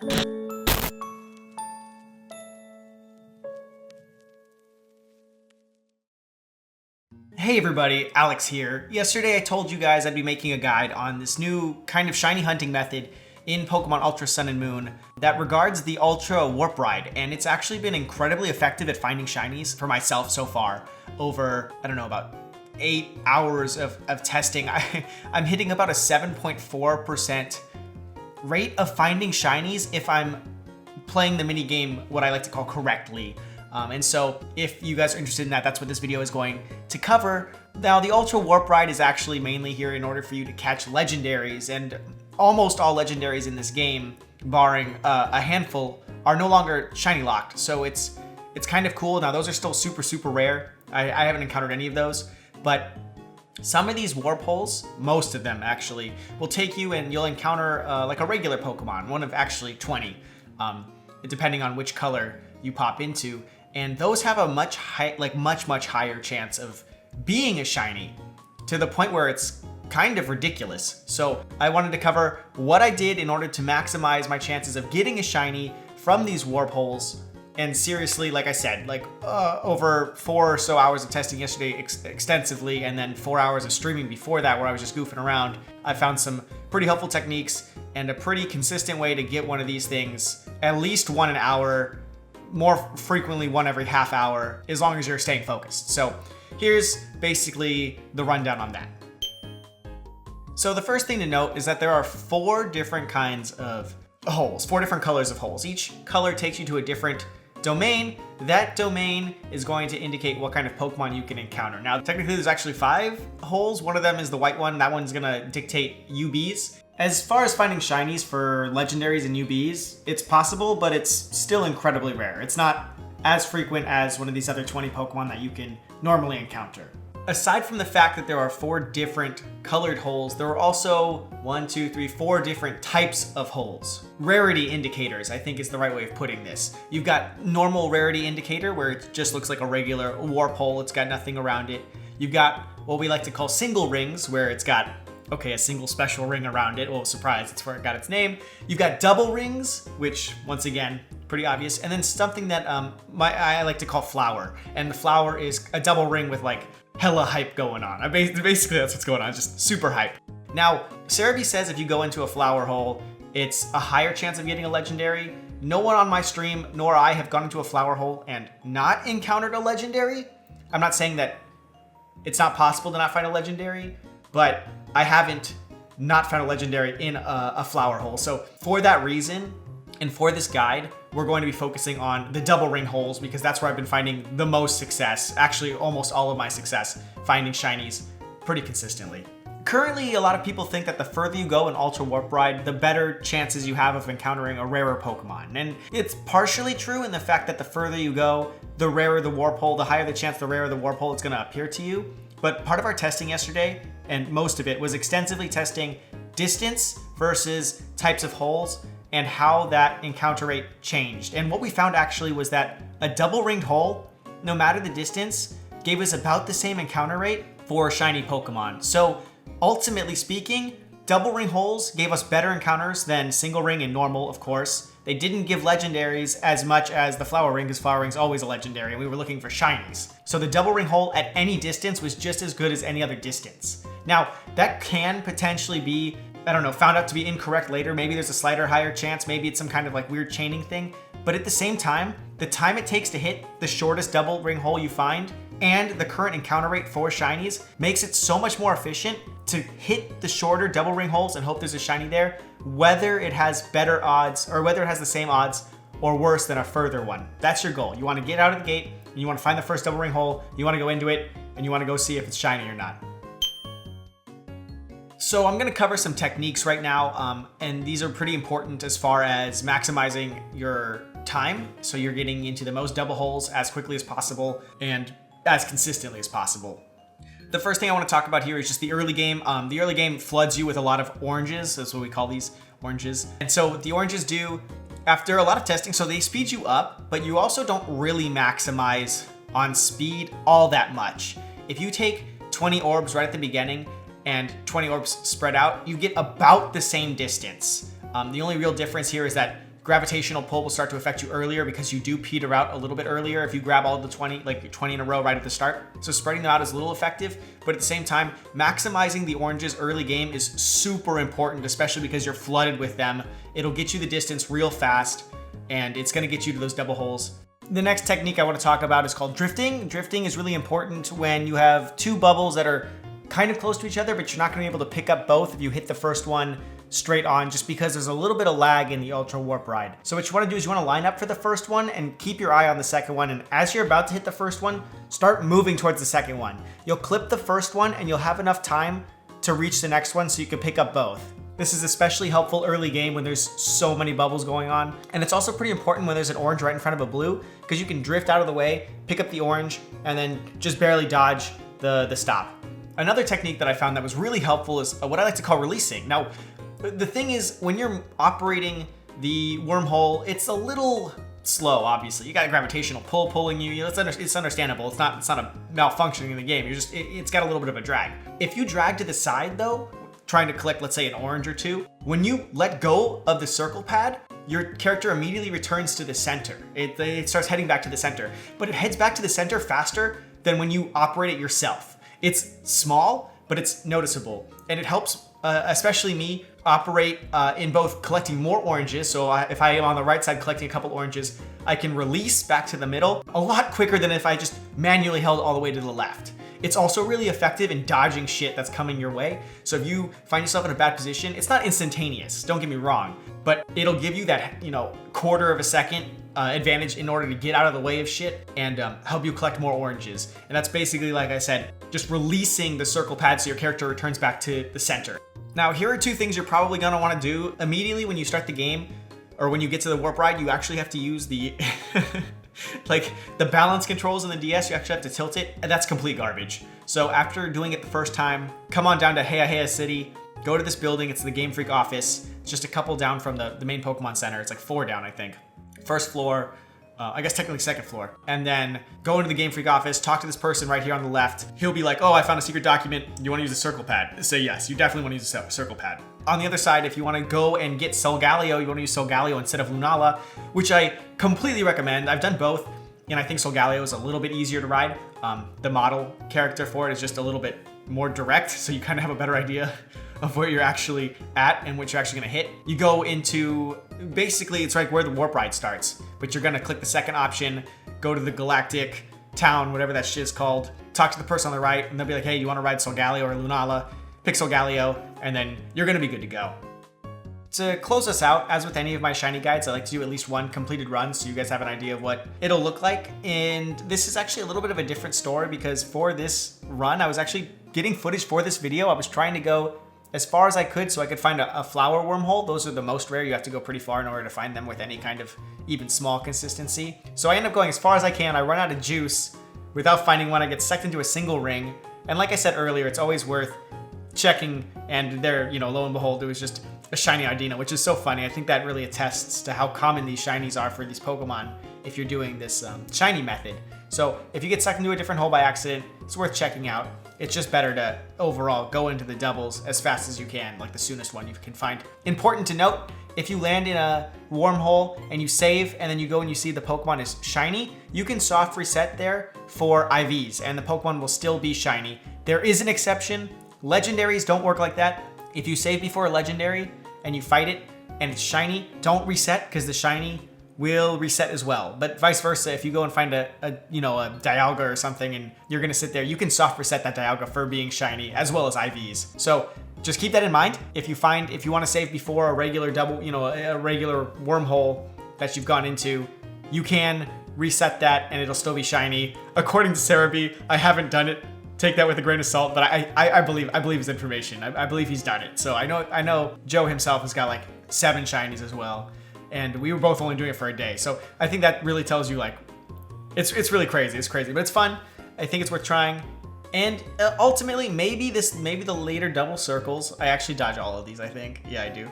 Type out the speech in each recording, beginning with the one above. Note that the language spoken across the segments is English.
Hey everybody, Alex here. Yesterday I told you guys I'd be making a guide on this new kind of shiny hunting method in Pokemon Ultra Sun and Moon that regards the Ultra Warp Ride, and it's actually been incredibly effective at finding shinies for myself so far. Over, I don't know, about 8 hours of testing, I'm hitting about a 7.4% rate of finding shinies if I'm playing the mini game what I like to call correctly. And so if you guys are interested in that, that's what this video is going to cover. Now, the Ultra Warp Ride is actually mainly here in order for you to catch legendaries, and almost all legendaries in this game, barring a handful, are no longer shiny locked. So it's kind of cool. Now, those are still super rare. I haven't encountered any of those, but some of these warp holes, most of them actually, will take you and you'll encounter like a regular Pokemon, one of actually 20, depending on which color you pop into. And those have a much higher chance of being a shiny, to the point where it's kind of ridiculous. So I wanted to cover what I did in order to maximize my chances of getting a shiny from these warp holes. And seriously, like I said, over 4 or so hours of testing yesterday extensively, and then 4 hours of streaming before that where I was just goofing around, I found some pretty helpful techniques and a pretty consistent way to get one of these things at least one an hour, more frequently one every half hour, as long as you're staying focused. So here's basically the rundown on that. So the first thing to note is that there are 4 different kinds of holes, 4 different colors of holes. Each color takes you to a different domain. That domain is going to indicate what kind of Pokemon you can encounter. Now, technically there's actually 5 holes. One of them is the white one. That one's gonna dictate UBs. As far as finding shinies for legendaries and UBs, it's possible, but it's still incredibly rare. It's not as frequent as one of these other 20 Pokemon that you can normally encounter. Aside from the fact that there are 4 different colored holes, there are also 4 different types of holes. Rarity indicators, I think, is the right way of putting this. You've got normal rarity indicator, where it just looks like a regular warp hole. It's got nothing around it. You've got what we like to call single rings, where it's got a single special ring around it. Well, surprise, it's where it got its name. You've got double rings, which, once again, pretty obvious. And then something that I like to call flower. And the flower is a double ring with like hella hype going on. Basically, that's what's going on, just super hype. Now, Cerebi says if you go into a flower hole, it's a higher chance of getting a legendary. No one on my stream, nor I, have gone into a flower hole and not encountered a legendary. I'm not saying that it's not possible to not find a legendary, but I haven't not found a legendary in a flower hole. So for that reason, and for this guide, we're going to be focusing on the double ring holes, because that's where I've been finding the most success, actually almost all of my success, finding shinies pretty consistently. Currently, a lot of people think that the further you go in Ultra Warp Ride, the better chances you have of encountering a rarer Pokemon. And it's partially true in the fact that the further you go, the rarer the warp hole, the higher the chance the rarer the warp hole it's gonna appear to you. But part of our testing yesterday, and most of it, was extensively testing distance versus types of holes and how that encounter rate changed. And what we found actually was that a double ringed hole, no matter the distance, gave us about the same encounter rate for shiny Pokemon. So ultimately speaking, double ring holes gave us better encounters than single ring and normal, of course. They didn't give legendaries as much as the flower ring, because flower ring's always a legendary, and we were looking for shinies. So the double ring hole at any distance was just as good as any other distance. Now, that can potentially be, I don't know, found out to be incorrect later. Maybe there's a slighter higher chance. Maybe it's some kind of like weird chaining thing. But at the same time, the time it takes to hit the shortest double ring hole you find and the current encounter rate for shinies makes it so much more efficient to hit the shorter double ring holes and hope there's a shiny there, whether it has better odds or whether it has the same odds or worse than a further one. That's your goal. You want to get out of the gate and you want to find the first double ring hole, you want to go into it, and you want to go see if it's shiny or not. So I'm gonna cover some techniques right now, and these are pretty important as far as maximizing your time, so you're getting into the most double holes as quickly as possible and as consistently as possible. The first thing I want to talk about here is just the early game. The early game floods you with a lot of oranges. That's what we call these, oranges. And so what the oranges do, after a lot of testing, so they speed you up, but you also don't really maximize on speed all that much. If you take 20 orbs right at the beginning and 20 orbs spread out, you get about the same distance. The only real difference here is that gravitational pull will start to affect you earlier because you do peter out a little bit earlier if you grab all the 20, like 20 in a row right at the start. So spreading them out is a little effective, but at the same time, maximizing the oranges early game is super important, especially because you're flooded with them. It'll get you the distance real fast, and it's gonna get you to those double holes. The next technique I want to talk about is called drifting. Drifting is really important when you have two bubbles that are kind of close to each other, but you're not gonna be able to pick up both if you hit the first one straight on, just because there's a little bit of lag in the Ultra Warp Ride. So what you want to do is you want to line up for the first one and keep your eye on the second one, and as you're about to hit the first one, start moving towards the second one. You'll clip the first one and you'll have enough time to reach the next one so you can pick up both. This is especially helpful early game when there's so many bubbles going on. And it's also pretty important when there's an orange right in front of a blue, because you can drift out of the way, pick up the orange, and then just barely dodge the stop. Another technique that I found that was really helpful is what I like to call releasing. Now, the thing is, when you're operating the wormhole, it's a little slow, obviously. You got a gravitational pull pulling you. It's understandable. It's not a malfunctioning in the game. It's got a little bit of a drag. If you drag to the side though, trying to collect, let's say, an orange or two, when you let go of the circle pad, your character immediately returns to the center. It starts heading back to the center, but it heads back to the center faster than when you operate it yourself. It's small, but it's noticeable, and it helps especially me operate in both collecting more oranges. So if I am on the right side collecting a couple oranges, I can release back to the middle a lot quicker than if I just manually held all the way to the left. It's also really effective in dodging shit that's coming your way. So if you find yourself in a bad position, it's not instantaneous, don't get me wrong, but it'll give you that, quarter of a second advantage in order to get out of the way of shit and help you collect more oranges. And that's basically, like I said, just releasing the circle pad so your character returns back to the center. Now, here are two things you're probably gonna wanna do immediately when you start the game, or when you get to the warp ride. You actually have to use the like the balance controls in the DS. You actually have to tilt it, and that's complete garbage. So after doing it the first time, come on down to Heya City, go to this building. It's the Game Freak office. It's just a couple down from the main Pokemon Center. It's like 4 down, I think. First floor, I guess technically second floor. And then go into the Game Freak office, talk to this person right here on the left. He'll be like, oh, I found a secret document. You wanna use the circle pad? Say yes, you definitely wanna use the circle pad. On the other side, if you wanna go and get Solgaleo, you wanna use Solgaleo instead of Lunala, which I completely recommend. I've done both, and I think Solgaleo is a little bit easier to ride. The model character for it is just a little bit more direct, so you kind of have a better idea of where you're actually at and what you're actually gonna hit. You go into, basically it's like where the warp ride starts, but you're gonna click the second option, go to the galactic town, whatever that shit is called, talk to the person on the right, and they'll be like, hey, you wanna ride Solgaleo or Lunala? Pick Solgaleo, and then you're gonna be good to go. To close us out, as with any of my shiny guides, I like to do at least one completed run so you guys have an idea of what it'll look like. And this is actually a little bit of a different story, because for this run, I was actually getting footage for this video. I was trying to go as far as I could so I could find a flower wormhole. Those are the most rare. You have to go pretty far in order to find them with any kind of even small consistency. So I end up going as far as I can. I run out of juice without finding one. I get sucked into a single ring. And like I said earlier, it's always worth checking, and there, lo and behold, it was just a shiny Ardina, which is so funny. I think that really attests to how common these shinies are for these Pokemon if you're doing this shiny method. So if you get sucked into a different hole by accident, it's worth checking out. It's just better to overall go into the doubles as fast as you can, like the soonest one you can find. Important to note, if you land in a wormhole and you save and then you go and you see the Pokemon is shiny, you can soft reset there for IVs and the Pokemon will still be shiny. There is an exception. Legendaries don't work like that. If you save before a legendary and you fight it and it's shiny, don't reset, because the shiny will reset as well. But vice versa, if you go and find a Dialga or something and you're gonna sit there, you can soft reset that Dialga for being shiny as well as IVs. So just keep that in mind. If you want to save before a regular double, a regular wormhole that you've gone into, you can reset that and it'll still be shiny. According to Cerebi, I haven't done it. Take that with a grain of salt, but I believe his information. I believe he's done it. So I know Joe himself has got like 7 shinies as well, and we were both only doing it for a day. So I think that really tells you, like, it's really crazy. It's crazy, but it's fun. I think it's worth trying. And ultimately, maybe the later double circles. I actually dodge all of these, I think. Yeah, I do.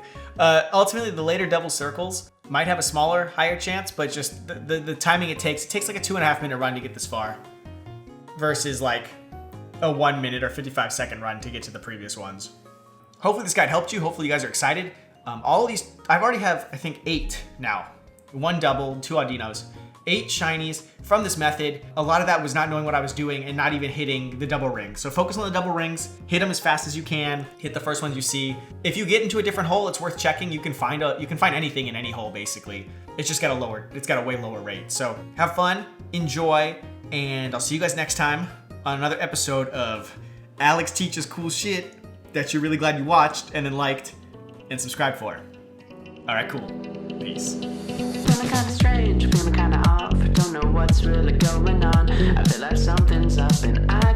Ultimately, the later double circles might have a smaller, higher chance, but just the timing it takes like a 2.5 minute run to get this far, versus like a 1 minute or 55 second run to get to the previous ones. Hopefully this guide helped you. Hopefully you guys are excited. All of these, I've already have, I think, 8 now. 1 double, 2 Audinos. 8 shinies from this method. A lot of that was not knowing what I was doing and not even hitting the double rings. So focus on the double rings, hit them as fast as you can, hit the first ones you see. If you get into a different hole, it's worth checking. You can find anything in any hole basically. It's just got a way lower rate. So have fun, enjoy, and I'll see you guys next time on another episode of Alex Teaches Cool Shit that you're really glad you watched and then liked and subscribed for. All right, cool. Peace. Feeling kinda strange, feeling kinda off. Don't know what's really going on. I feel like something's up and I